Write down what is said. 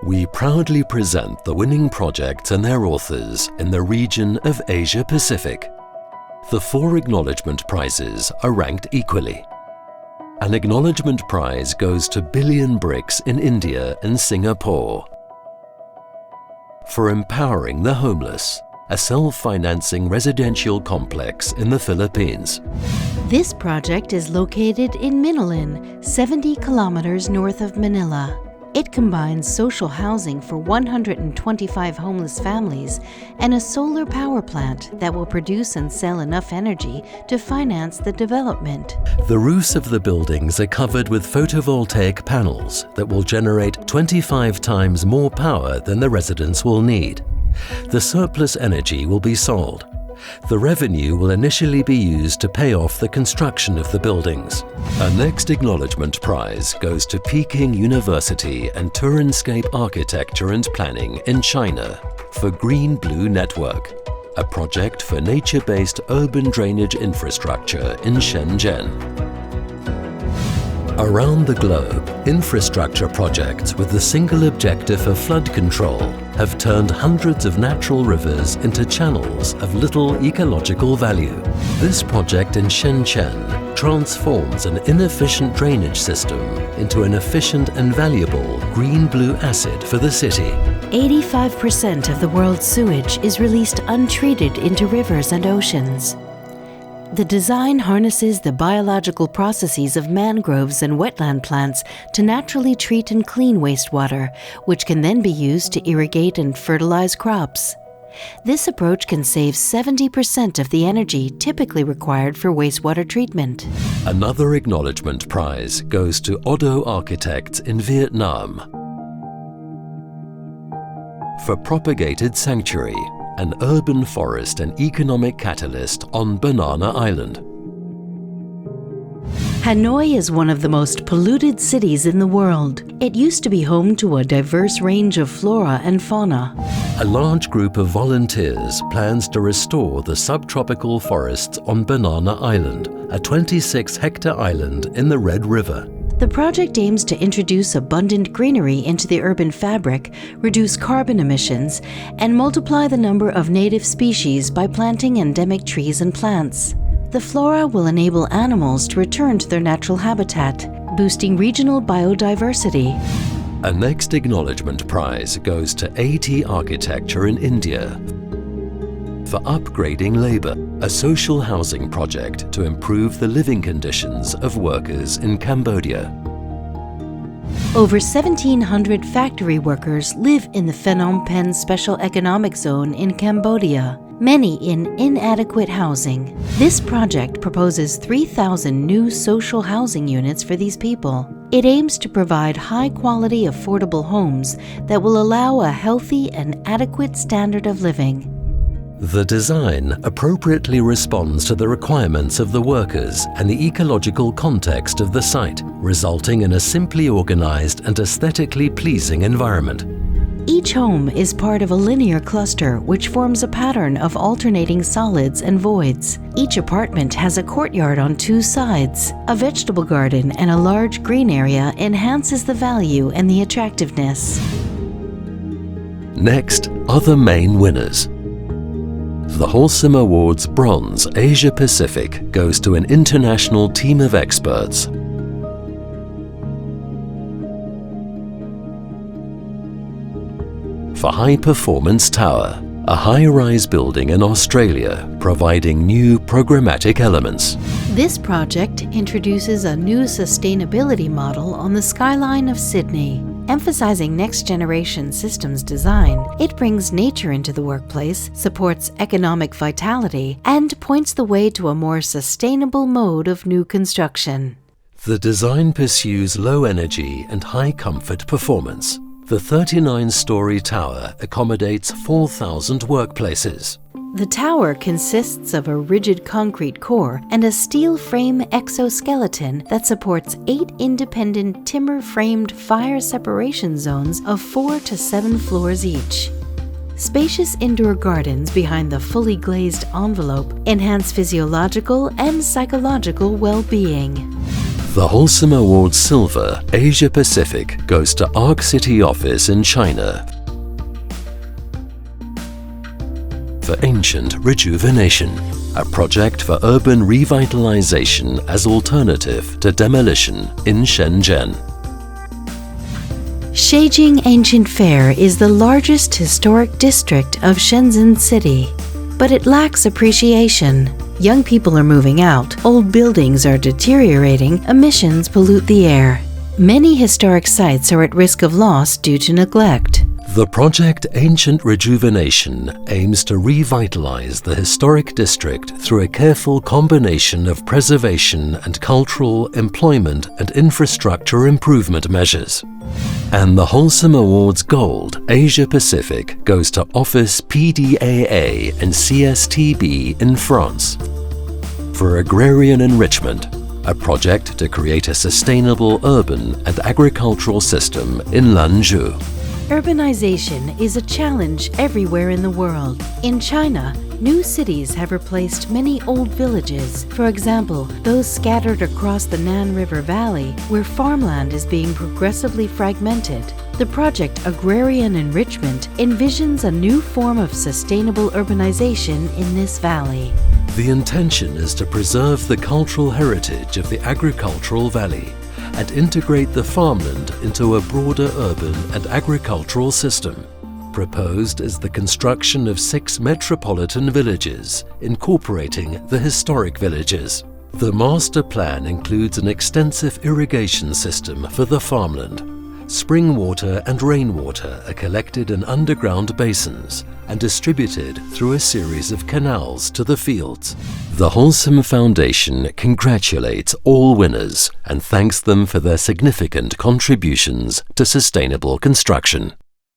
We proudly present the winning projects and their authors in the region of Asia Pacific. The 4 acknowledgement prizes are ranked equally. An acknowledgement prize goes to Billion Bricks in India and Singapore for empowering the homeless, a self-financing residential complex in the Philippines. This project is located in Minolan, 70 kilometers north of Manila. It combines social housing for 125 homeless families and a solar power plant that will produce and sell enough energy to finance the development. The roofs of the buildings are covered with photovoltaic panels that will generate 25 times more power than the residents will need. The surplus energy will be sold. The revenue will initially be used to pay off the construction of the buildings. Our next acknowledgement prize goes to Peking University and Touriscape Architecture and Planning in China for Green Blue Network, a project for nature-based urban drainage infrastructure in Shenzhen. Around the globe, infrastructure projects with the single objective of flood control have turned hundreds of natural rivers into channels of little ecological value. This project in Shenzhen transforms an inefficient drainage system into an efficient and valuable green-blue asset for the city. 85% of the world's sewage is released untreated into rivers and oceans. The design harnesses the biological processes of mangroves and wetland plants to naturally treat and clean wastewater, which can then be used to irrigate and fertilize crops. This approach can save 70% of the energy typically required for wastewater treatment. Another acknowledgement prize goes to Odo Architects in Vietnam for Propagated Sanctuary, an urban forest and economic catalyst on Banana Island. Hanoi is one of the most polluted cities in the world. It used to be home to a diverse range of flora and fauna. A large group of volunteers plans to restore the subtropical forests on Banana Island, a 26-hectare island in the Red River. The project aims to introduce abundant greenery into the urban fabric, reduce carbon emissions, and multiply the number of native species by planting endemic trees and plants. The flora will enable animals to return to their natural habitat, boosting regional biodiversity. A next acknowledgement prize goes to AT Architecture in India for upgrading labour, a social housing project to improve the living conditions of workers in Cambodia. Over 1,700 factory workers live in the Phnom Penh Special Economic Zone in Cambodia, many in inadequate housing. This project proposes 3,000 new social housing units for these people. It aims to provide high-quality, affordable homes that will allow a healthy and adequate standard of living. The design appropriately responds to the requirements of the workers and the ecological context of the site, resulting in a simply organized and aesthetically pleasing environment. Each home is part of a linear cluster which forms a pattern of alternating solids and voids. Each apartment has a courtyard on 2 sides. A vegetable garden and a large green area enhances the value and the attractiveness. Next are the main winners. The Holcim Awards Bronze Asia Pacific goes to an international team of experts. For High Performance Tower, a high-rise building in Australia providing new programmatic elements. This project introduces a new sustainability model on the skyline of Sydney. Emphasizing next-generation systems design, it brings nature into the workplace, supports economic vitality, and points the way to a more sustainable mode of new construction. The design pursues low energy and high comfort performance. The 39-story tower accommodates 4,000 workplaces. The tower consists of a rigid concrete core and a steel frame exoskeleton that supports 8 independent timber-framed fire separation zones of 4 to 7 floors each. Spacious indoor gardens behind the fully glazed envelope enhance physiological and psychological well-being. The Holcim Awards Silver Asia Pacific goes to Arc City Office in China for Ancient Rejuvenation, a project for urban revitalization as alternative to demolition in Shenzhen. Shenzhen Ancient Fair is the largest historic district of Shenzhen City, but it lacks appreciation. Young people are moving out, old buildings are deteriorating, emissions pollute the air. Many historic sites are at risk of loss due to neglect. The project Ancient Rejuvenation aims to revitalize the historic district through a careful combination of preservation and cultural, employment and infrastructure improvement measures. And the Holcim Awards Gold Asia Pacific goes to Office PDAA and CSTB in France for Agrarian Enrichment, a project to create a sustainable urban and agricultural system in Lanzhou. Urbanization is a challenge everywhere in the world. In China, new cities have replaced many old villages, for example, those scattered across the Nan River Valley, where farmland is being progressively fragmented. The project Agrarian Enrichment envisions a new form of sustainable urbanization in this valley. The intention is to preserve the cultural heritage of the agricultural valley and integrate the farmland into a broader urban and agricultural system. Proposed is the construction of 6 metropolitan villages, incorporating the historic villages. The master plan includes an extensive irrigation system for the farmland. Spring water and rainwater are collected in underground basins and distributed through a series of canals to the fields. The Holcim Foundation congratulates all winners and thanks them for their significant contributions to sustainable construction.